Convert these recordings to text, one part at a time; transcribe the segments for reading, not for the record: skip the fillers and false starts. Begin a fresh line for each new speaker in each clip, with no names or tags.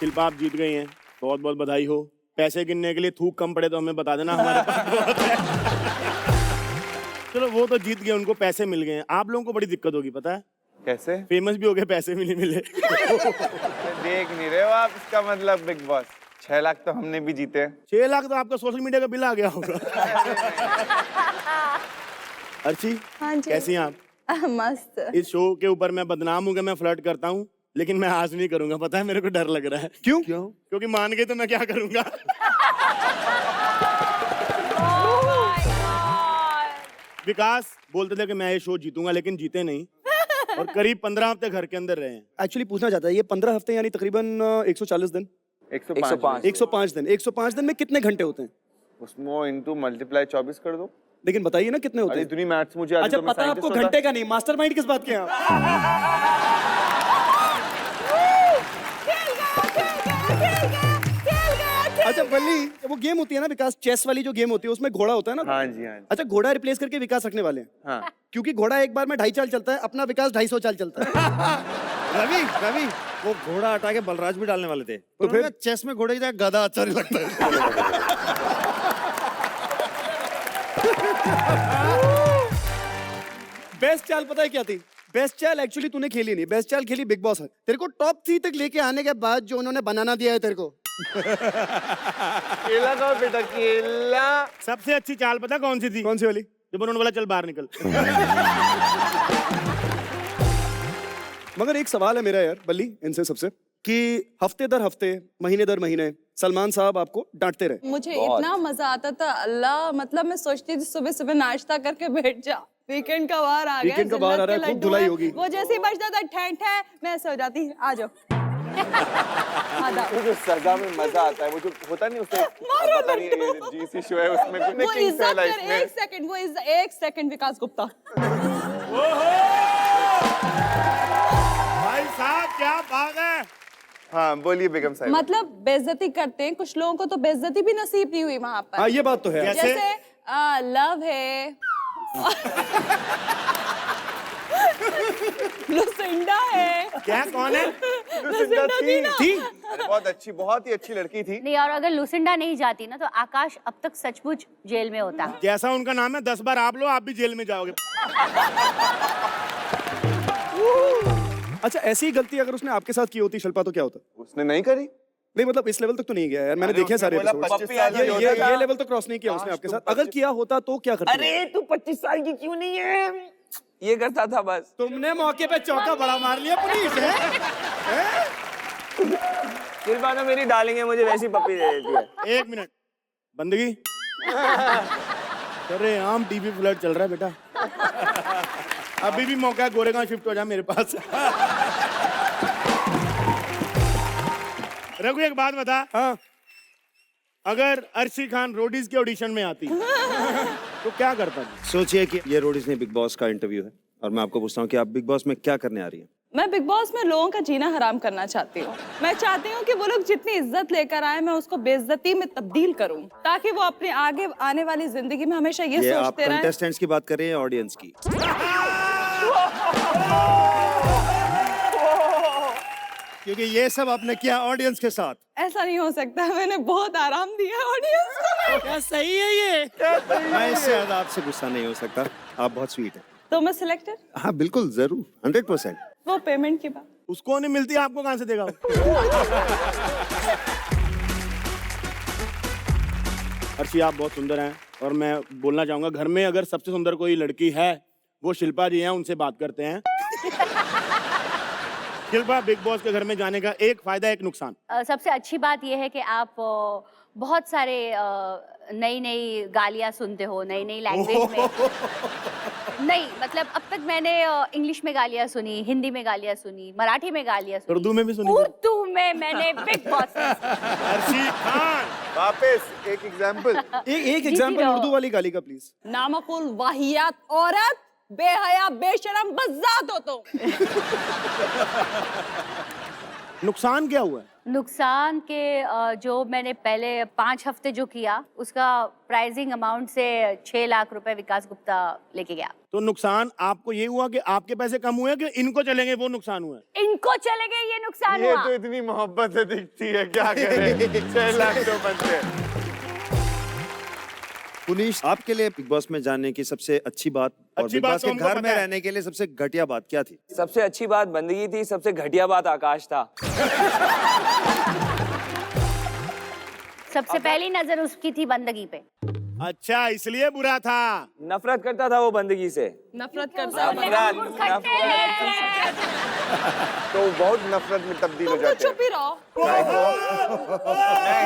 शिल्पा आप जीत गई हैं, बहुत बहुत बधाई हो। पैसे गिनने के लिए थूक कम पड़े तो हमें बता देना, हमारे पास बहुत है। चलो वो तो जीत गए, उनको पैसे मिल गए हैं। आप लोगों को बड़ी दिक्कत होगी, पता है?
कैसे?
फेमस भी हो गए, पैसे भी नहीं मिले।
देख नहीं रहे हो आप इसका मतलब बिग बॉस? 6 लाख तो हमने भी जीते।
6 लाख तो आपका सोशल मीडिया का बिल आ गया होगा। अर्ची,
हाँ जी।
कैसी हैं आप?
मस्त।
इस शो के ऊपर मैं बदनाम हूँ कि मैं फ्लर्ट करता हूँ, लेकिन मैं आज नहीं करूंगा। पता है मेरे को डर लग रहा है।
क्यों?
क्योंकि मान गए तो मैं क्या करूंगा। विकास बोलते थे कि मैं ये शो जीतूंगा, लेकिन जीते नहीं और करीब 15 हफ्ते घर के अंदर रहे हैं।
एक्चुअली पूछना चाहता है, ये 15 हफ्ते यानी तकरीबन 140 दिन,
105।
105 दिन, 105 दिन में कितने घंटे होते हैं?
उसमें इनटू मल्टीप्लाई 24 कर दो।
लेकिन बताइए ना कितने होते
अरे
हैं?
इतनी मैथ्स मुझे आती
अच्छा
तो मैं
पता है आपको,
scientist
घंटे का नहीं, मास्टरमाइंड किस बात के हैं आप? अच्छा बल्ली, वो गेम होती है ना विकास, चेस वाली जो गेम होती है उसमें घोड़ा होता है ना?
हाँ जी, हाँ जी।
अच्छा घोड़ा रिप्लेस करके विकास रखने वाले हैं।
हाँ।
क्योंकि घोड़ा एक बार में 2.5 चाल चलता है, अपना विकास 250 चाल चलता है।
रवि वो घोड़ा हटा के बलराज भी डालने वाले थे,
तो फिर
चेस में घोड़े की जगह गधा अच्छा नहीं लगता है।
बेस्ट चाल पता है क्या थी? बेस्ट चाल एक्चुअली तूने खेली नहीं, बेस्ट चाल खेली बिग बॉस है। तेरे को टॉप 3 तक लेके आने के बाद जो उन्होंने बनाना दिया है तेरे को।
केला खाओ बेटा, केला।
सबसे अच्छी चाल पता कौन सी थी?
कौन सी वाली?
जब उन्होंने बोला चल बाहर निकल।
मगर एक सवाल है मेरा यार बल्ली इनसे सबसे, कि हफ्ते दर हफ्ते, महीने दर महीने सलमान साहब आपको डांटते रहे।
मुझे इतना मजा आता था, अल्लाह, मतलब मैं सोचती थी सुबह सुबह नाश्ता करके बैठ जा, वीकेंड का बाहर आ गया,
वीकेंड का बाहर आ रहा है,
जिन्नत के
खूब
लड्डू
धुलाई
हैं।
होगी।
वो जैसे ही बजता था ठैं ठैं, मैं सो जाती, आ जाओ। आधा।
वो जो सजा में मजा आता है, वो जो होता नहीं उसे पता नहीं ये जीसी शो है उसमें कितने
वो
किंग्स है
इज्जत
लाइफ
कर,
में।
एक सेकंड विकास गुप्ता।
भाई साहब क्या बात है।
हाँ बोलिए बेगम साहब।
मतलब बेइज्जती करते हैं कुछ लोगों को, तो बेइज्जती भी नसीब नहीं हुई वहां पर।
हाँ ये बात तो है।
जैसे?
जैसे लव है, लुसिंडा है।
क्या, कौन है?
लुसिंडा थी।
थी?
अरे बहुत अच्छी, बहुत ही अच्छी लड़की थी।
नहीं, और अगर लुसिंडा नहीं जाती ना तो आकाश अब तक सचमुच जेल में होता।
जैसा उनका नाम है, 10 बार आप लो, आप भी जेल में जाओगे।
अच्छा ऐसी ही गलती अगर उसने आपके साथ की होती शिल्पा तो क्या होता?
उसने नहीं करी।
नहीं मतलब इस लेवल तक तो नहीं गया यार, मैंने
अरे
देखे हैं सारे
उसने बोला
episodes।
25 साल की होता था।
ये लेवल तो क्रॉस नहीं किया उसने आपके साथ। अगर किया होता तो क्या करता?
अरे तू 25 साल की क्यों नहीं है? ये करता था बस।
तुमने मौके पे चौका बड़ा मार लिया पुलिस है?
शिल्पा तो मेरी डालेंगे, मुझे वैसी पप्पी दे देती है।
1 मिनट बंदगी। अरे आम टीवी फ्लर्ट चल रहा है बेटा। अभी भी मौका है, गोरेगांव शिफ्ट हो जा मेरे पास। रघु एक बात बता।
हाँ
अगर अर्शी खान रोडीज के ऑडिशन में आती तो क्या करता?
सोचिए कि ये रोडीज ने बिग बॉस का इंटरव्यू है और मैं आपको पूछता हूँ कि आप बिग बॉस में क्या करने आ रही हैं?
मैं बिग बॉस में लोगों का जीना हराम करना चाहती हूँ। मैं चाहती हूँ कि वो लोग जितनी इज्जत लेकर आए, मैं उसको बेइज्जती में तब्दील करूँ, ताकि वो अपने आगे आने वाली जिंदगी में हमेशा ये
ये आप
सोचते रहें।
कंटेस्टेंट्स की बात कर रहे हैं, ऑडियंस की?
क्योंकि ये सब आपने किया ऑडियंस के साथ।
ऐसा नहीं हो सकता, मैंने बहुत आराम दिया ऑडियंस को।
क्या सही है ये?
मैं इससे ज्यादा आपसे गुस्सा नहीं हो सकता, आप बहुत स्वीट हैं।
तो मैं सिलेक्टेड?
हाँ बिल्कुल, जरूर, 100%।
वो पेमेंट की बात।
उसको नहीं मिलती, आपको कहां से देगा? अर्शी आप बहुत सुंदर हैं और मैं बोलना चाहूंगा, घर में अगर सबसे सुंदर कोई लड़की है वो शिल्पा जी हैं, उनसे बात करते हैं। शिल्पा, बिग बॉस के घर में जाने का एक फायदा एक नुकसान।
सबसे अच्छी बात यह है कि आप बहुत सारे नई नई गालियाँ सुनते हो, नई नई लैंग्वेज में। नहीं मतलब अब तक मैंने इंग्लिश में गालियाँ सुनी, हिंदी में गालियाँ सुनी, मराठी में गालियाँ सुनी,
उर्दू में भी सुनी?
उर्दू में मैंने बिग बॉस।
अर्शी खान
वापस एक एग्जाम्पल।
एक एग्जांपल उर्दू वाली गाली का प्लीज।
नामकुल वाहियात औरत, बेहया बेशरम बज़ात हो तो।
नुकसान क्या हुआ है?
नुकसान के जो मैंने पहले 5 हफ्ते जो किया उसका प्राइसिंग अमाउंट से 6 लाख रुपए विकास गुप्ता लेके गया।
तो नुकसान आपको ये हुआ कि आपके पैसे कम हुए कि इनको चलेंगे वो नुकसान हुआ है?
इनको चले गए ये नुकसान
ये
हुआ।
तो इतनी मोहब्बत से दिखती है, क्या करें। 6 लाख तो बनते।
पुनीश, आपके लिए बिग बॉस में जाने की सबसे अच्छी बात और
अच्छी
बिग
बात
बॉस
तो
के
हमको
घर
पता
में
है।
रहने के लिए सबसे घटिया बात क्या थी?
सबसे अच्छी बात बंदगी थी, सबसे घटिया बात आकाश था।
सबसे पहली नजर उसकी थी बंदगी पे।
अच्छा, इसलिए बुरा था।
नफरत करता था वो बंदगी से।
नफरत करता है।
तो बहुत नफरत में तब्दील हो
तुम तो
जाते हैं।
चुप ही रहो।
मैं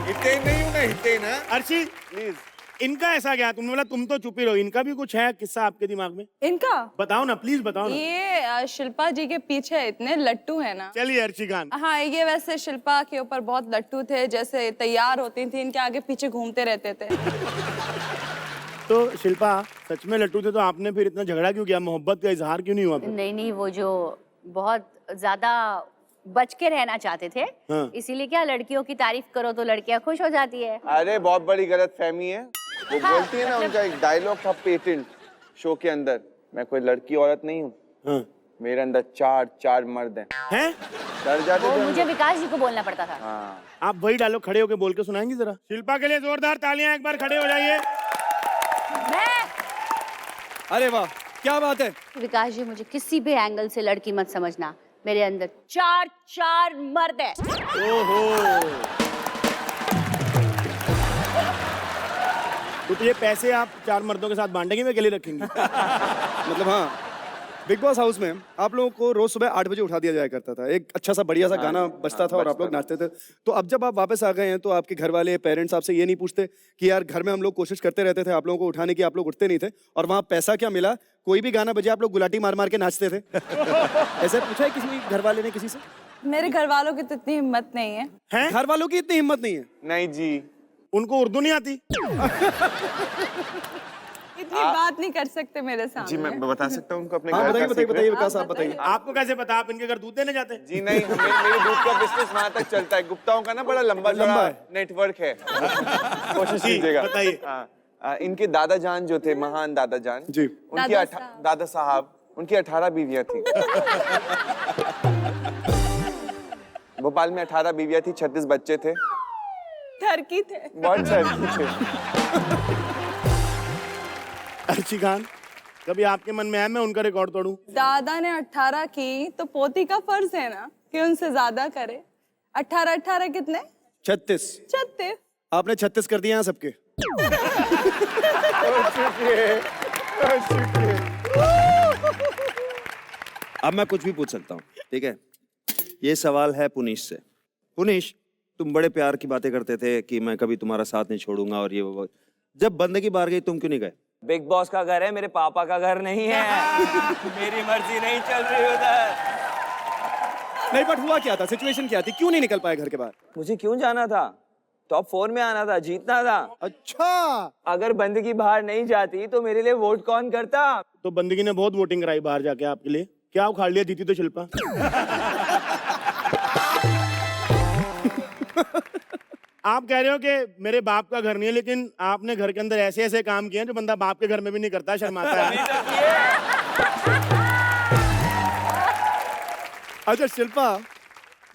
हिते नहीं हूँ, मैं हिते ना।
अर्शी,
प्लीज।
इनका ऐसा क्या? तुमने बोला तुम तो चुप ही रहो, इनका भी कुछ है किस्सा आपके दिमाग में?
इनका
बताओ ना, प्लीज बताओ ना।
ये शिल्पा जी के पीछे इतने लट्टू है ना।
चलिए अर्शी खान।
हाँ, ये वैसे शिल्पा के ऊपर बहुत लट्टू थे, जैसे तैयार होती थी इनके आगे पीछे घूमते रहते थे।
तो शिल्पा सच में लट्टू थे तो आपने फिर इतना झगड़ा क्यों किया? मोहब्बत का इजहार क्यों नहीं हुआ फिर?
नहीं, वो जो बहुत ज्यादा बच के रहना चाहते थे,
हाँ।
इसीलिए क्या लड़कियों की तारीफ करो तो लड़कियां खुश हो जाती है।
अरे बहुत बड़ी गलत फहमी है। वो
हाँ,
बोलती है ना, उनका एक डायलॉग था पेटेंट शो के अंदर, मैं कोई लड़की औरत नहीं हूँ,
हाँ।
मेरे अंदर 4 मर्द हैं।
हैं?
डर जाते
वो
थे
मुझे
हम।
विकास जी को बोलना पड़ता था।
हाँ।
आप वही डायलॉग खड़े होके बोल के सुनाएंगी जरा? शिल्पा के लिए जोरदार तालियां, एक बार खड़े हो जाइए।
अरे वाह, क्या बात है।
विकास जी, मुझे किसी भी एंगल से लड़की मत समझना, मेरे अंदर 4 मर्द है।
ओहो। तो ये पैसे आप 4 मर्दों के साथ बांटेंगे या अकेले रखेंगी?
मतलब हाँ, बिग बॉस हाउस में आप लोगों को रोज सुबह 8 बजे उठा दिया जाया करता था। एक अच्छा सा बढ़िया सा गाना बजता था और आप लोग नाचते थे। तो अब जब आप वापस आ गए हैं तो आपके घर वाले पेरेंट्स आपसे ये नहीं पूछते कि यार घर में हम लोग कोशिश करते रहते थे आप लोगों को उठाने की, आप लोग उठते नहीं थे, और वहाँ पैसा क्या मिला? कोई भी गाना बजे आप लोग गुलाटी मार मार के नाचते थे। ऐसे पूछा है किसी घर वाले ने किसी से?
मेरे घर वालों की तो इतनी हिम्मत नहीं है।
हैं?
घर वालों की इतनी हिम्मत नहीं है?
नहीं जी।
उनको उर्दू नहीं आती?
इतनी बात नहीं कर सकते मेरे
जी
सामने।
मैं बता सकता हूँ उनको अपने
हाँ,
घर
बताइए
का
बताइए
secret?
बताइए विकास, आप बताइए।
आपको कैसे पता? आप इनके घर दूध देने जाते हैं?
जी नहीं, मेरे दूध का बिजनेस वहाँ तक चलता है। गुप्ताओं का ना बड़ा लंबा
है।
नेटवर्क है। कोशिश
जी,
कीजिएगा।
बताइए।
इनके दादा जान जो थे, महान दादा जान
जी।
उनकी
दादा साहब।
दादा साहब, उनकी 18 बीवियां थी। भोपाल में 18 बीवियां थी, 36 बच्चे थे,
घर की थे।
बहुत सारे थे।
अर्शी खान, कभी आपके मन में है मैं उनका रिकॉर्ड तोड़ूं?
दादा ने 18 की तो पोती का फर्ज है ना कि उनसे ज्यादा करे। 18 कितने?
36।
36।
आपने 36 कर दिए यहाँ सबके।
अब मैं कुछ भी पूछ सकता हूँ, ठीक है? ये सवाल है पुनीश से। पुनीश, तुम बड़े प्यार की बातें करते थे कि मैं कभी तुम्हारा साथ नहीं छोड़ूंगा और ये वो। जब बंदगी बाहर गई तुम क्यों नहीं गए?
बिग बॉस का घर है, मेरे पापा का घर नहीं है। मेरी मर्जी नहीं चल रही उधर।
नहीं, बट हुआ क्या था? सिचुएशन क्या थी? क्यों नहीं निकल पाए घर के बाहर?
मुझे क्यों जाना था? टॉप 4 में आना था, जीतना था।
अच्छा,
अगर बंदगी बाहर नहीं जाती तो मेरे लिए वोट कौन करता?
तो बंदगी ने बहुत वोटिंग कराई बाहर जाके आपके लिए। क्या उखाड़ लिया? जीती तो शिल्पा। आप कह रहे हो कि मेरे बाप का घर नहीं है, लेकिन आपने घर के अंदर ऐसे ऐसे काम किए हैं जो बंदा बाप के घर में भी नहीं करता, शर्माता है।
अच्छा शिल्पा,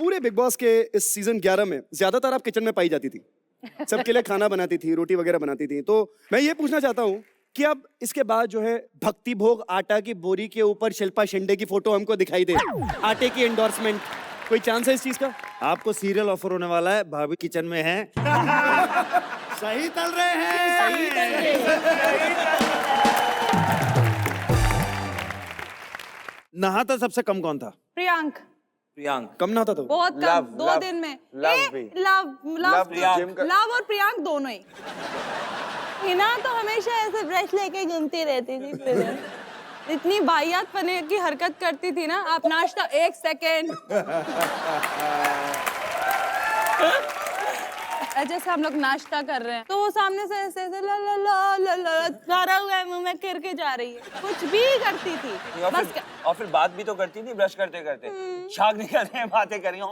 पूरे बिग बॉस के इस सीजन 11 में ज्यादातर आप किचन में पाई जाती थी, सबके लिए खाना बनाती थी, रोटी वगैरह बनाती थी। तो मैं ये पूछना चाहता हूँ कि अब इसके बाद जो है भक्ति भोग आटा की बोरी के ऊपर शिल्पा शिंदे की फोटो हमको दिखाई दे, आटे की एंडोर्समेंट, कोई चांस है इस चीज का?
आपको सीरियल ऑफर होने वाला है, भाभी किचन में है।
सही तल रहे हैं।
नहाता सबसे कम कौन था?
प्रियांक।
प्रियांक।
कम ना था तो?
बहुत कम।
लव,
2
लव,
दिन में।
लव भी।
लव और प्रियांक दोनों ही। हिना तो हमेशा ऐसे ब्रश लेके घूमती रहती थी फिर। इतनी वाहियात पने की हरकत करती थी ना। आप नाश्ता 1 सेकेंड जैसे हम लोग नाश्ता कर रहे हैं तो वो सामने से ऐसे ऐसे ला ला ला ला ला गारा हुआ है मुंह में करके जा रही है, कुछ भी करती थी बस।
और फिर बात भी तो करती थी ब्रश करते करते, शाक निकल रहे हैं, बातें कर रही हैं,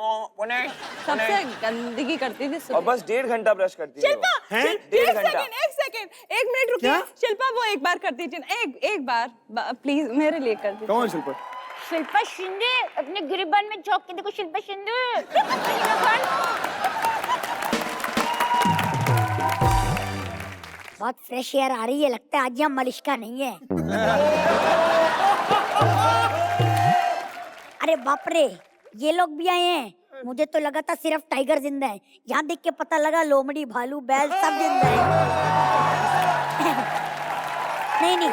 सबसे गंदगी करती थी।
और बस 1.5 घंटा ब्रश करती थी वो।
शिल्पा,
हैं?
एक
1.5 घंटा।
सेकंड, 1 मिनट रुकिए। शिल्पा वो एक बार करती थी ना, एक बार प्लीज मेरे लिए कर दीजिए।
कौन शिल्पा?
शिल्पा शिंदे, अपने गिरिबान में झोंक के देखो शिल्पा शिंदे।
बहुत फ्रेश एयर आ रही है, लगता है आज यहाँ मलिश्का नहीं है। अरे बाप रे, ये लोग भी आए हैं। मुझे तो लगा था सिर्फ टाइगर जिंदा है, यहाँ देख के पता लगा लोमड़ी, भालू, बैल सब जिंदा है। नहीं नहीं,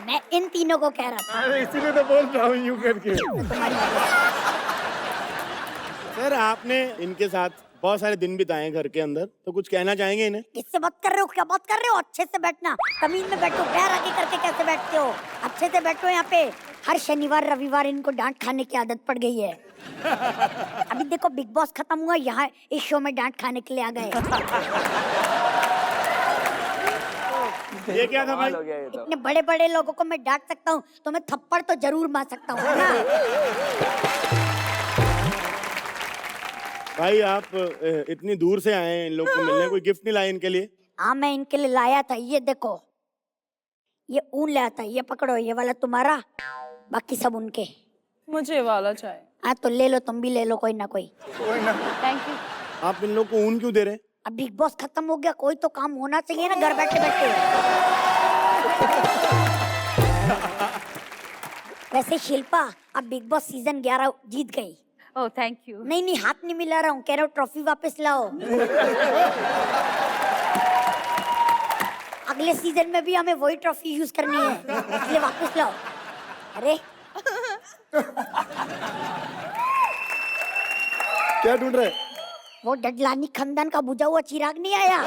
मैं इन तीनों को कह रहा था।
अरे इसीलिए तो बोल रहा हूँ यूं करके। सर आपने इनके साथ बहुत सारे दिन बिताए हैं घर के अंदर, तो कुछ कहना चाहेंगे इन्हें?
किससे बात कर रहे हो, क्या बात कर रहे हो? अच्छे से बैठना, कमीज में बैठो, पैर आगे करके कैसे बैठते हो? अच्छे से बैठो। यहाँ पे हर शनिवार रविवार इनको डांट खाने की आदत पड़ गई है। अभी देखो बिग बॉस खत्म हुआ, यहाँ इस शो में डांट खाने के लिए आ गए।
ये क्या था भाई?
इतने बड़े बड़े लोगों को मैं डांट सकता हूँ तो मैं थप्पड़ तो जरूर मार सकता हूँ ना।
भाई आप इतनी दूर से आए हैं इन लोग को मिलने, कोई गिफ्ट नहीं लाए इनके लिए?
हाँ मैं इनके लिए लाया था, ये देखो, ये ऊन लाया था, ये पकड़ो, ये वाला तुम्हारा, बाकी सब उनके।
मुझे वाला चाहिए।
हाँ तो ले लो, तुम भी ले लो कोई ना कोई।
Thank you.
आप इन लोग को ऊन क्यों दे रहे हैं?
अब बिग बॉस खत्म हो गया, कोई तो काम होना चाहिए ना घर बैठे बैठे। वैसे शिल्पा अब बिग बॉस सीजन 11 जीत गई।
Oh thank you.
नहीं नहीं, हाथ नहीं मिला रहा हूँ, कह रहा हूँ ट्रॉफी वापस लाओ। अगले सीजन में भी हमें वही ट्रॉफी यूज करनी है, इसलिए वापस लाओ। अरे
क्या ढूंढ रहे?
वो डडलानी खानदान का बुझा हुआ चिराग नहीं आया?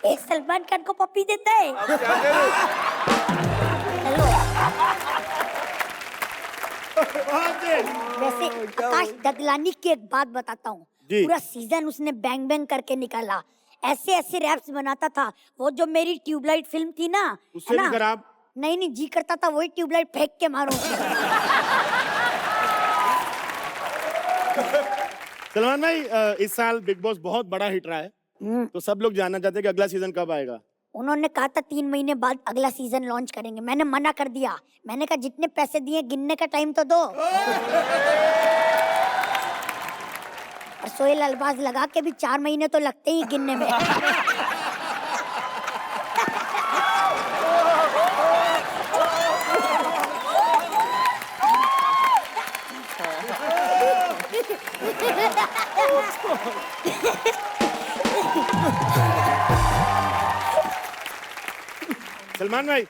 एक सलमान खान को पप्पी देता है। चलो। वैसे आकाश डडलानी की एक बात बताता हूँ, पूरा सीजन उसने बैंग बैंग करके निकाला, ऐसे ऐसे रैप्स बनाता था। वो जो मेरी ट्यूबलाइट फिल्म थी ना,
उससे भी खराब।
नहीं नहीं, जी करता था वही ट्यूबलाइट फेंक के मारूं।
सलमान भाई इस साल बिग बॉस बहुत बड़ा हिट रहा है, तो सब लोग जानना चाहते हैं कि अगला सीजन कब आएगा?
उन्होंने कहा था 3 महीने बाद अगला सीजन लॉन्च करेंगे, मैंने मना कर दिया। मैंने कहा जितने पैसे दिए गिनने का टाइम तो दो। और सोहेल अल्बाज लगा के भी 4 महीने तो लगते ही गिनने में।
सलमान भाई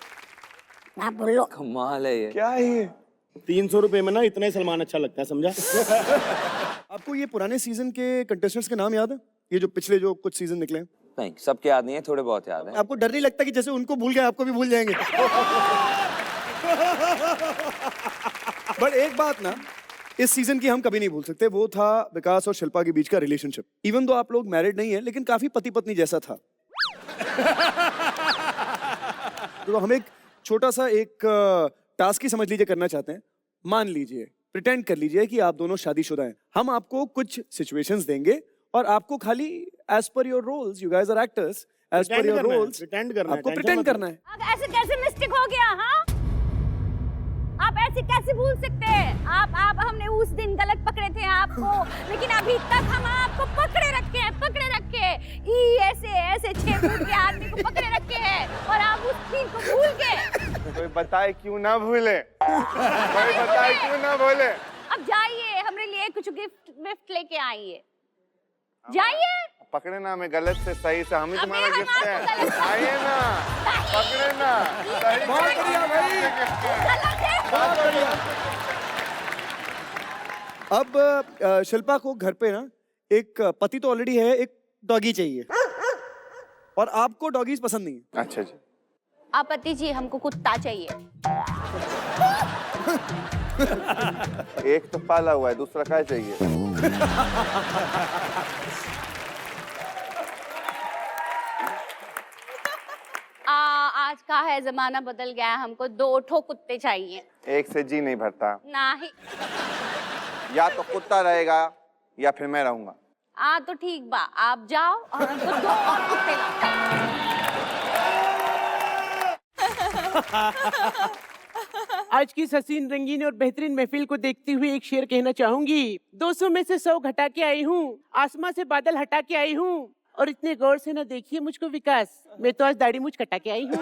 ना बोलो।
कमाल है ये।
क्या है ये?
300 रुपए में ना इतना ही सलमान अच्छा लगता है, समझा?
आपको ये पुराने सीजन के कंटेस्टेंट्स के नाम याद है? ये जो पिछले जो कुछ सीजन निकले हैं?
नहीं सबके याद नहीं है, थोड़े बहुत याद है।
आपको डर नहीं लगता कि जैसे उनको भूल गए आपको भी भूल जाएंगे? बट एक बात ना, इस सीजन की हम कभी नहीं भूल सकते, वो था विकास और शिल्पा के बीच का रिलेशनशिप। इवन दो आप लोग मैरिड नहीं है, लेकिन काफी पति पत्नी जैसा था। तो हम एक छोटा सा एक टास्क ही समझ लीजिए करना चाहते हैं। मान लीजिए, प्रिटेंड कर लीजिए कि आप दोनों शादीशुदा हैं। हम आपको कुछ सिचुएशंस देंगे और आपको खाली as per your roles, you guys are actors, as per your roles
pretend करना है,
आपको
टेंशन
प्रिटेंड
मत
करना
लो।
है।
अब ऐसे कैसे मिस्टेक हो गया? हाँ आप ऐसे कैसे भूल सकते हैं? आप हमने उस दिन गलत पकड़े थे आपको, लेकिन अभी तक हम आपको पकड़े रखे हैं, पकड़े रखे हैं। ऐसे ऐसे 6 फुट के आदमी को पकड़े रखे हैं और आप उस दिन को भूल गए।
कोई बताए क्यों ना भूले? कोई बताए क्यों ना भूले?
अब जाइए, हमरे लिए कुछ गिफ्ट विफ्ट लेके आइए। जाइए।
पकड़े ना हमें गलत से सही से, हम ही
अबे
तुम्हारा
हम
गिफ्ट है।
आपको गलत से-
आइए ना, पकड़े ना, सही
बहुत बढ़िया भाई।
गलत है।
बहुत बढ़िया। अब शिल्पा को घर पे ना एक पति तो ऑलरेडी है, एक डॉगी चाहिए और आपको डॉगीज पसंद नहीं है।
अच्छा जी।
आपत्ति जी, हमको कुत्ता चाहिए।
एक तो पाला हुआ है, दूसरा क्या चाहिए?
आज का है जमाना बदल गया है, हमको 2 ठो कुत्ते चाहिए।
एक से जी नहीं भरता।
नहीं।
या तो कुत्ता रहेगा या फिर मैं रहूंगा।
तो ठीक बा, आप जाओ और हमको 2 और कुत्ते लाओ।
आज की इस हसीन रंगीन और बेहतरीन महफिल को देखते हुए एक शेर कहना चाहूंगी। 200 में से 100 घटा के आई हूँ, आसमां से बादल हटा के आई हूँ, और इतने गौर से ना देखिए मुझको विकास, मैं तो आज दाढ़ी मूछ कटा के आई हूँ।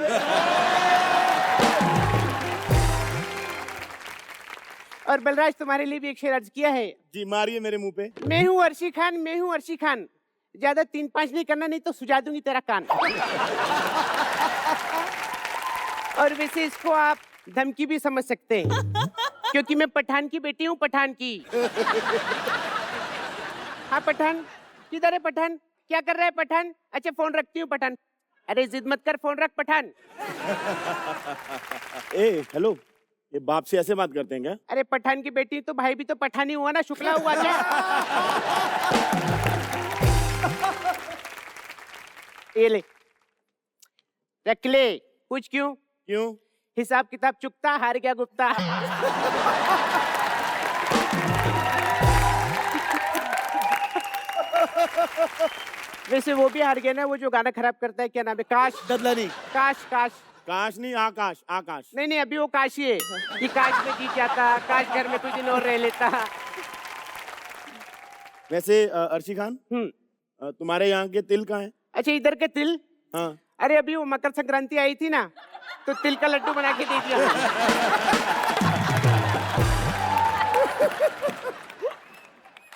और बलराज तुम्हारे लिए भी एक शेर अर्ज किया है।
जी मारिए मेरे मुंह पे।
मैं हूँ अर्शी खान, मैं हूँ अर्शी खान, ज्यादा 3-5 नहीं करना, नहीं तो सुझा दूंगी तेरा कान। और वैसे इसको आप धमकी भी समझ सकते हैं, क्योंकि मैं पठान की बेटी हूँ, पठान की। हाँ पठान, किधर है पठान? क्या कर रहा है पठान? अच्छा फोन रखती हूँ पठान। अरे जिद मत कर, फोन रख पठान।
ए हेलो, ये बाप से ऐसे बात करते हैं क्या?
अरे पठान की बेटी तो भाई भी तो पठानी हुआ ना, शुक्ला हुआ क्या? ये ले, रख ले। पूछ क्यों?
क्यों?
हिसाब किताब चुकता, हार गया गुप्ता। वैसे वो भी हार गया ना, वो जो गाना खराब करता है, क्या नाम है? काश
ददलानी।
काश काश
काश नहीं, आकाश आकाश।
नहीं नहीं, अभी वो काश ही है कि काश में जीत जाता, काश घर में कुछ दिन और रह लेता।
वैसे अर्शी खान, तुम्हारे यहाँ के तिल कहाँ है?
अच्छा इधर के तिल?
हाँ।
अरे अभी वो मकर संक्रांति आई थी ना, तो तिल का लड्डू बना के दे दिया।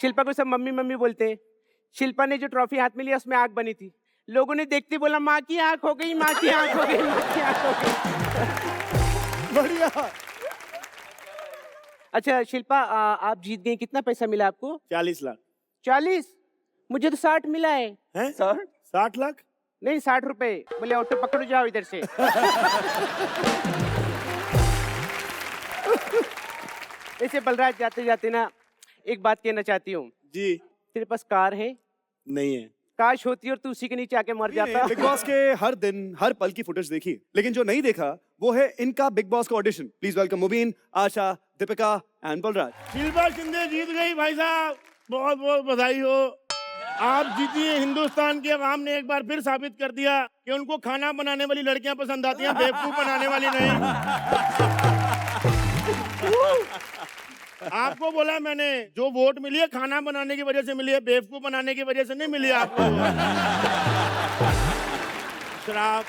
शिल्पा को सब मम्मी मम्मी बोलते हैं। शिल्पा ने जो ट्रॉफी हाथ में लिया उसमें आग बनी थी, लोगों ने देखते बोला माँ की आंख हो गई, माँ की आंख हो गई, माँ की आंख हो गई।
बढ़िया।
अच्छा शिल्पा, आप जीत गए, कितना पैसा मिला आपको?
40 लाख।
40? मुझे तो 60 मिला है।
हैं? 60 लाख?
नहीं 60 रुपए। बोले ऑटो पकड़ो, जाओ इधर से। ऐसे बलराज, जाते जाते ना एक बात कहना चाहती हूँ।
जी।
तेरे पास कार है?
नहीं है।
काश होती और तू उसी के नीचे आके मर जाता।
बिग बॉस के हर दिन हर पल की फुटेज देखी, लेकिन जो नहीं देखा वो है इनका बिग बॉस का audition. Please welcome Mubeen, Asha, Deepika and Balraj.
Shilpa Shinde जीत गई भाई साहब, बहुत बहुत बधाई हो। आप जीतिए। हिंदुस्तान की आवाम ने एक बार फिर साबित कर दिया कि उनको खाना बनाने वाली लड़कियां पसंद आती हैं, बेवकूफ बनाने वाली नहीं। आपको बोला मैंने, जो वोट मिली है खाना बनाने की वजह से मिली है, बेवकूफ बनाने की वजह से नहीं मिली आपको। शराब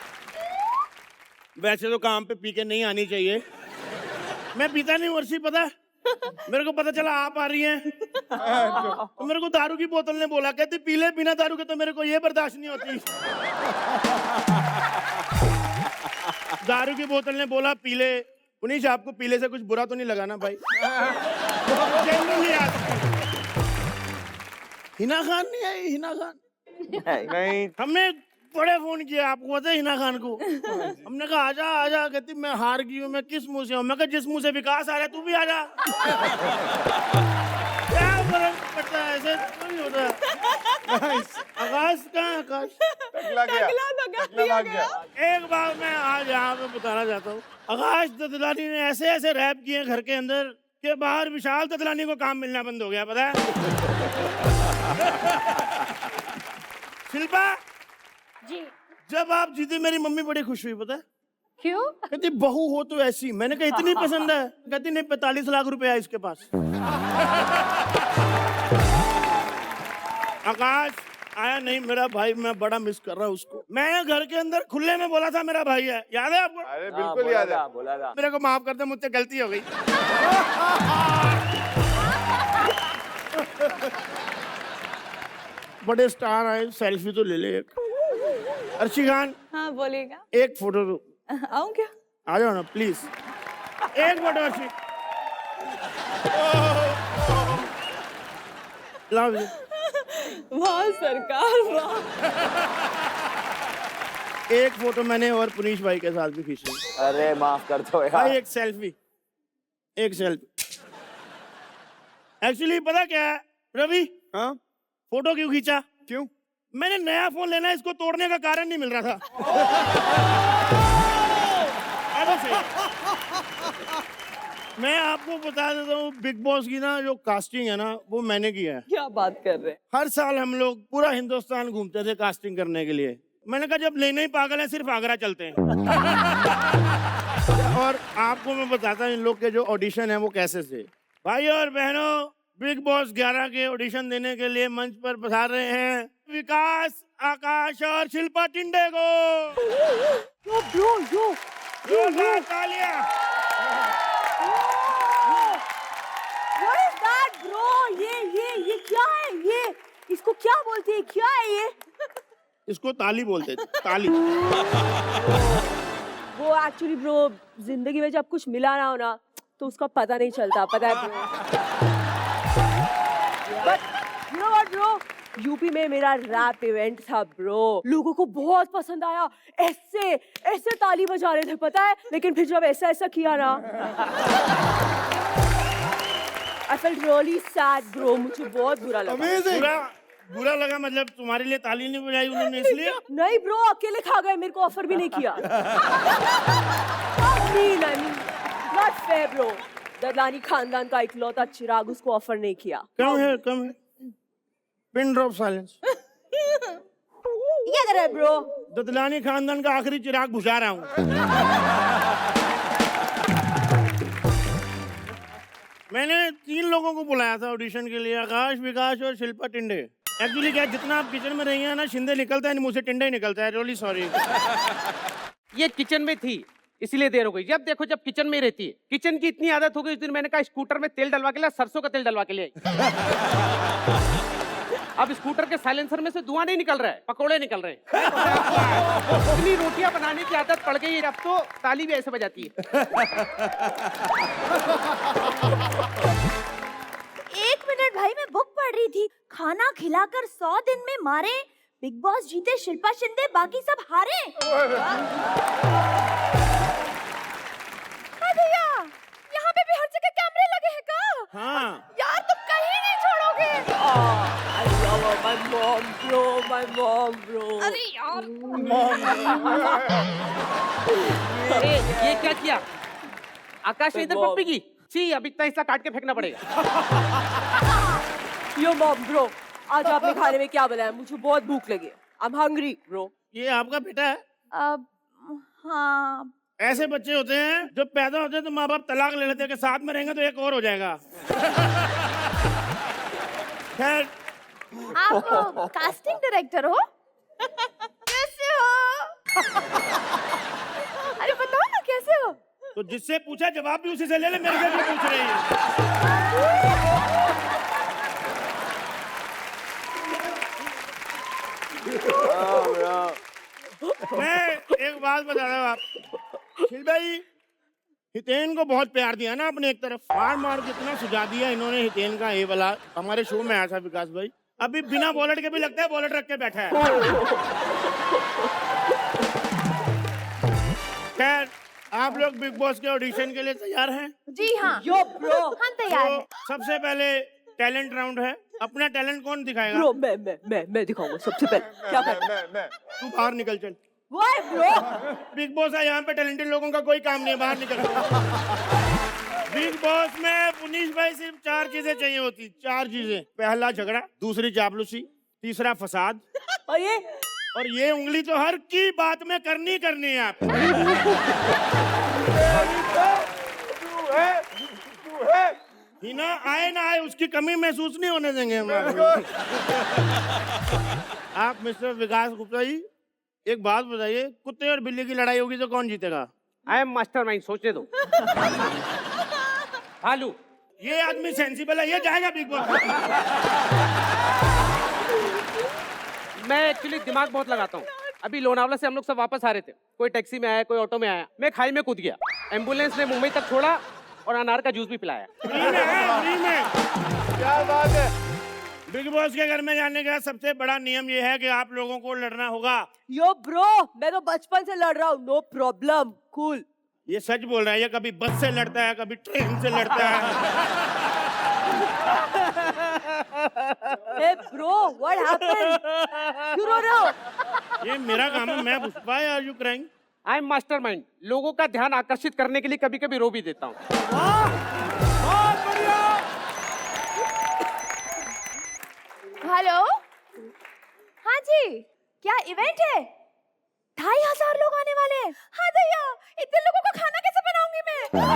वैसे तो काम पे पी के नहीं आनी चाहिए, मैं पीता नहीं वर्षी, पता मेरे को पता चला आप आ रही हैं तो मेरे को दारू की बोतल ने बोला, कहती पी ले, बिना दारू के तो मेरे को ये बर्दाश्त नहीं होती। दारू की बोतल ने बोला पी ले। पुनीश, आपको पीले से कुछ बुरा तो नहीं लगा ना भाई? हिना खान नहीं आई? हिना खान
नहीं,
हमने बड़े फोन किया, आपको पता है हिना खान को? हमने कहा आजा आजा, कहती मैं हार गई हूँ, मैं किस मुंह से हूँ? मैं कहा जिस मुंह से विकास आ रहा है तू भी आजा। क्या फर्क पड़ता है, ऐसे नहीं होता। आकाश कहाँ? आकाश
टकला गया, टकला भाग गया।
एक बार मैं आज यहाँ पे बताना चाहता हूँ, आकाश ददलानी ने ऐसे ऐसे रैप किए घर के अंदर के बाहर विशाल ददलानी को काम मिलना बंद हो गया, पता है? शिल्पा
जी।
जब आप जीते मेरी मम्मी बड़ी खुश हुई, पता है?
क्यों?
कहती बहू हो तो ऐसी। मैंने कहा इतनी पसंद है? कहती नहीं, 45 लाख रुपए है इसके पास। आकाश आया नहीं मेरा भाई, मैं बड़ा मिस कर रहा हूँ उसको। मैं घर के अंदर खुले में बोला था मेरा भाई है, याद है आपको?
अरे बिल्कुल याद है।
बोला था।
मेरे को माफ कर दे, मुझसे गलती हो गई। बड़े स्टार आए, सेल्फी तो ले ले एक। अर्शी खान,
हाँ बोलेगा।
एक फोटो दो।
आऊँ क्या?
आ जाओ ना प्लीज, एक फोटो अर्शी। लाओ जी।
वाह सरकार, वाह।
एक फोटो मैंने और पुनीश भाई के साथ भी खींची।
अरे माफ कर दो यार।
भाई एक सेल्फी, एक सेल्फी। एक्चुअली पता क्या है रवि,
हाँ
फोटो क्यों खींचा?
क्यों?
मैंने नया फोन लेना है, इसको तोड़ने का कारण नहीं मिल रहा था। अरे सही। मैं आपको बता देता हूँ, बिग बॉस की ना जो कास्टिंग है ना, वो मैंने किया है।
क्या बात कर रहे हैं?
हर साल हम लोग पूरा हिंदुस्तान घूमते थे कास्टिंग करने के लिए। मैंने कहा जब लेने ही पागल है, सिर्फ आगरा चलते हैं। और आपको मैं बताता हूँ इन लोग के जो ऑडिशन है वो कैसे थे। भाई और बहनों, बिग बॉस 11 के ऑडिशन देने के लिए मंच पर पधार रहे हैं विकास, आकाश और शिल्पा टिंडे को।
यो ब्रो यो
जोरदार तालियां।
What is that, bro? ये क्या है ये? इसको क्या बोलते हैं? क्या है ये?
इसको ताली बोलते थे, ताली।
वो एक्चुअली ब्रो, जिंदगी में जब कुछ मिला ना हो ना, तो उसका पता नहीं चलता, पता है bro. But you know what bro, UP में मेरा रैप इवेंट था ब्रो, लोगों को बहुत पसंद आया। ऐसे ऐसे ताली बजा रहे थे पता है, लेकिन फिर जब ऐसा ऐसा किया ना, I felt really sad bro, मुझे बहुत बुरा लगा।
बुरा लगा मतलब तुम्हारे लिए ताली नहीं बजाई उन्होंने इसलिए?
नहीं ब्रो, अकेले खा गए, मेरे को ऑफर भी नहीं किया। I mean, not fair bro। Dadlani खानदान का इकलौता चिराग, उसको ऑफर नहीं किया।
कम है पिन ड्रॉप साइलेंस।
क्या कर रहा है ब्रो?
ददलानी खानदान का आखिरी चिराग बुझा रहा हूँ। मैंने 3 लोगों को बुलाया था ऑडिशन के लिए, आकाश, विकास और शिल्पा टिंडे। एक्चुअली क्या, जितना आप किचन में रही हैं ना, शिंदे निकलता है, मुझे टिंडे ही निकलता है। Really sorry.
ये किचन में थी इसलिए देर हो गई। जब देखो जब किचन में रहती है, किचन की इतनी आदत हो गई, उस दिन मैंने कहा स्कूटर में तेल डलवा के लिया, सरसों का तेल डलवा के लिया। अब स्कूटर के साइलेंसर में से धुआं नहीं निकल रहा है, पकोड़े निकल रहे हैं। इतनी रोटियां बनाने की आदत पड़ गई है, अब तो ताली भी ऐसे बजाती है।
1 मिनट भाई, मैं बुक पढ़ रही थी। खाना खिलाकर 100 दिन में मारे, बिग बॉस जीते शिल्पा शिंदे, बाकी सब हारे। भैया, यहाँ पे भी हर जगह कैमरे लगे हैं का?
हाँ
यार तुम कहीं नहीं छोड़ोगे।
My mom bro, my mom bro।
अरे यार,
ये क्या किया? आकाश ने इधर पप्पी की। सी, अब इतना हिस्सा काट के फेंकना पड़ेगा।
यो मॉम ब्रो, आज आपने खाने में क्या बनाया? मुझे बहुत भूख लगी है। I'm hungry bro।
ये आपका बेटा है?
हाँ,
ऐसे बच्चे होते हैं जब पैदा होते हैं तो माँ बाप तलाक ले लेते हैं कि साथ में रहेंगे तो एक और हो जाएगा। खैर,
आप कास्टिंग डायरेक्टर हो? कैसे हो? अरे बताओ ना कैसे हो?
तो जिससे पूछा जवाब भी उसी से ले ले, मेरे से भी पूछ रही है। मैं एक बात बता रहा हूँ आप, शिल भाई, हितेन को बहुत प्यार दिया ना अपने एक तरफ, मार मार कितना सुझा दिया इन्होंने हितेन का। ये वाला हमारे शो में आया था विकास भाई, अभी बिना वॉलेट के भी लगता है वॉलेट रख के बैठा है। खैर, आप लोग बिग बॉस के ऑडिशन के लिए तैयार हैं?
जी हाँ।
यो ब्रो,
हम तैयार
तो
हैं।
सबसे पहले टैलेंट राउंड है। अपना टैलेंट कौन दिखाएगा?
ब्रो मैं दिखाऊंगा सबसे पहले। क्या कर?
तू बाहर निकल चल।
Why bro?
बिग बॉस है, यहाँ पे टैलेंटेड लोगों का कोई काम नहीं है, बाहर निकल। बिग बॉस में पुनीश भाई सिर्फ 4 चीजें चाहिए होती, 4 चीजें। पहला झगड़ा, दूसरी चापलूसी, तीसरा फसाद, और ये उंगली तो हर की बात में करनी है आप। हिना आए ना आए, उसकी कमी महसूस नहीं होने देंगे हम। आप मिस्टर विकास गुप्ता जी, एक बात बताइए, कुत्ते और बिल्ली की लड़ाई होगी तो कौन जीतेगा?
आई एम मास्टरमाइंड, सोचने दो। भालू।
ये आदमी सेंसिबल है, ये जाएगा बिग बॉस।
मैं एक्चुअली दिमाग बहुत लगाता हूँ। अभी लोनावला से हम लोग सब वापस आ रहे थे, कोई टैक्सी में आया, कोई ऑटो में आया, मैं खाई में कूद गया, एम्बुलेंस ने मुंबई तक छोड़ा और अनार का जूस भी पिलाया।
फ्री में।
क्या बात है।
बिग बॉस के घर में जाने का सबसे बड़ा नियम ये है कि आप लोगों को लड़ना होगा।
यो ब्रो, मैं तो बचपन से लड़ रहा हूँ, नो प्रॉब्लम, कूल।
ये सच बोल रहा है, ये कभी बस से लड़ता है, कभी ट्रेन से लड़ता है।
Hey bro, what happened? क्यों रो रहे हो?
ये मेरा काम है, मैं पूछ Why are you crying?
I am mastermind. लोगों का ध्यान आकर्षित करने के लिए कभी कभी रो भी देता हूँ।
हेलो, हाँ जी, क्या इवेंट है? 2500 लोग आने वाले हैं। हाँ भैया, इतने लोगों का खाना कैसे बनाऊंगी मैं? ओह,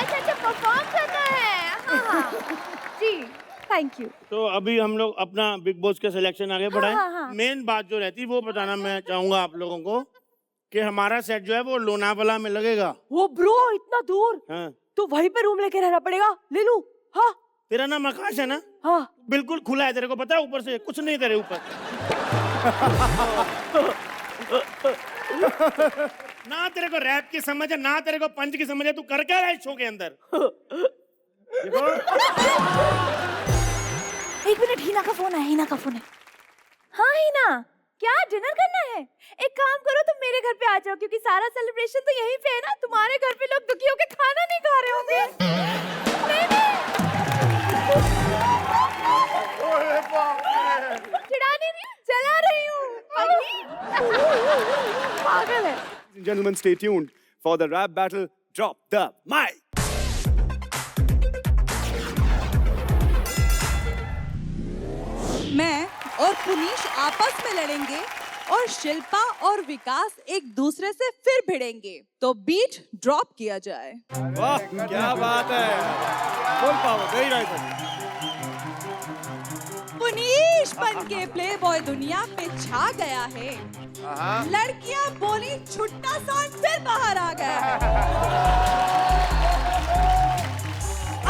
अच्छा परफॉर्म करना है। हाँ जी, थैंक यू।
तो अभी हम लोग अपना बिग बॉस के सिलेक्शन आगे बढ़ाएं।
हाँ।
मेन बात जो रहती है वो बताना मैं चाहूंगा आप लोगों को कि हमारा सेट जो है वो लोनावाला में लगेगा।
वो ब्रो, इतना दूर?
हाँ।
तो वहीं पे रूम लेके रहना पड़ेगा। ले लूं? हाँ
तेरा नाम आकाश है ना?
हाँ।
बिल्कुल खुला है, तेरे को पता है ऊपर से कुछ नहीं तेरे ऊपर। ना तेरे को रैप की समझ है, ना तेरे को पंच की समझ है, तू कर क्या रहा है शो के अंदर? देखो,
एक मिनट, हिना का फोन है, हिना का फोन है। हाँ हिना, क्या डिनर करना है? एक काम करो, तुम मेरे घर पे आ जाओ, क्योंकि सारा सेलिब्रेशन तो यहीं पे है ना। तुम्हारे घर पे लोग दुखी होके खाना नहीं खा रहे होंगे। नहीं। चिढ़ा नहीं रही, चला रही हूँ। पागल है।
Gentlemen, stay tuned for the rap battle. Drop the mic.
मैं और पुनीश आपस में लड़ेंगे और शिल्पा और विकास एक दूसरे से फिर भिड़ेंगे, तो बीट ड्रॉप किया जाए।
वाह, क्या बात है। Full power, very right.
Puneesh बन के प्लेबॉय दुनिया पे छा गया है। लड़कियां बोली छुट्टा सांड फिर बाहर आ गया है।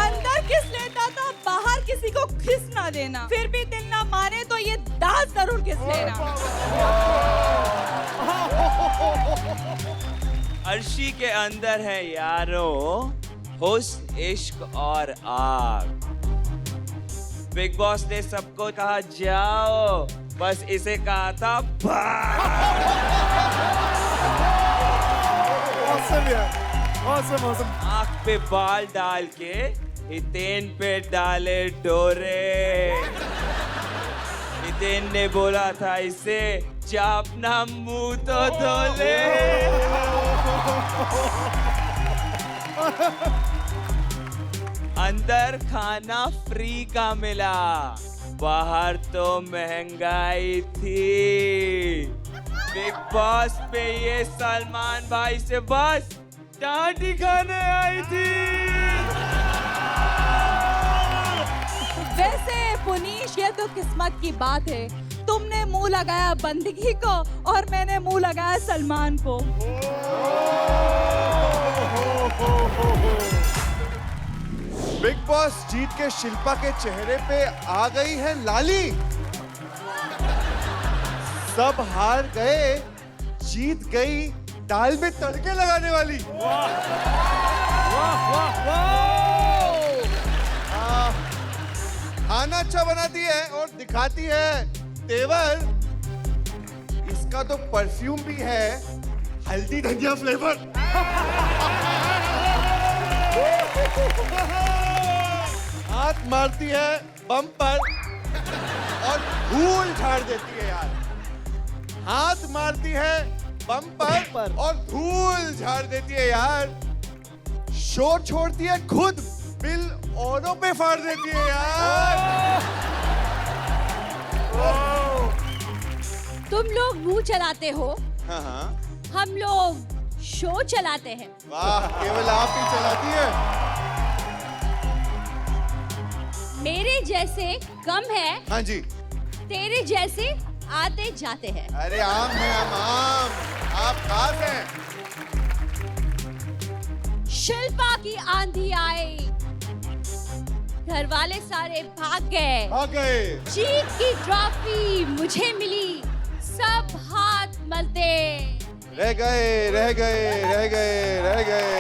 अंदर किस लेता था, बाहर किसी को किस ना देना। फिर भी दिल ना माने तो ये दांत जरूर किस लेना।
अर्शी के अंदर है यारों हुस्न, इश्क और आग। बिग बॉस ने सबको कहा जाओ, बस इसे कहा था
Awesome.
आँख पे बाल डाल के हितेन पे डाले डोरे। हितेन ने बोला था इसे जा अपना मुंह तो धो ले। अंदर खाना फ्री का मिला, बाहर तो महंगाई थी। बिग बॉस पे ये सलमान भाई से बस डांटी खाने आई थी।
वैसे पुनीश, ये तो किस्मत की बात है। तुमने मुंह लगाया बंदगी को और मैंने मुंह लगाया सलमान को।
बिग बॉस जीत के शिल्पा के चेहरे पे आ गई है लाली। सब हार गए, जीत गई दाल में तड़के लगाने वाली। खाना अच्छा बनाती है और दिखाती है तेवर। इसका तो परफ्यूम भी है हल्दी धनिया फ्लेवर। हाथ मारती है बम पर और धूल झाड़ देती है यार। हाथ मारती है बम पर और धूल झाड़ देती है यार। शो छोड़ती है खुद, बिल औरों पे फाड़ देती है यार।
तुम लोग मुंह चलाते हो,
हाँ,
हम लोग शो चलाते हैं।
वाह, केवल आप ही चलाती है।
मेरे जैसे कम है,
हाँ जी।
तेरे जैसे आते जाते हैं।
अरे आम है हम, आम। आप खास हैं।
शिल्पा की आंधी आई, घर वाले सारे भाग गए।
भाग गए।
जीत की ट्रॉफी मुझे मिली, सब हाथ मलते
रह गए, रह गए, रह गए, रह गए।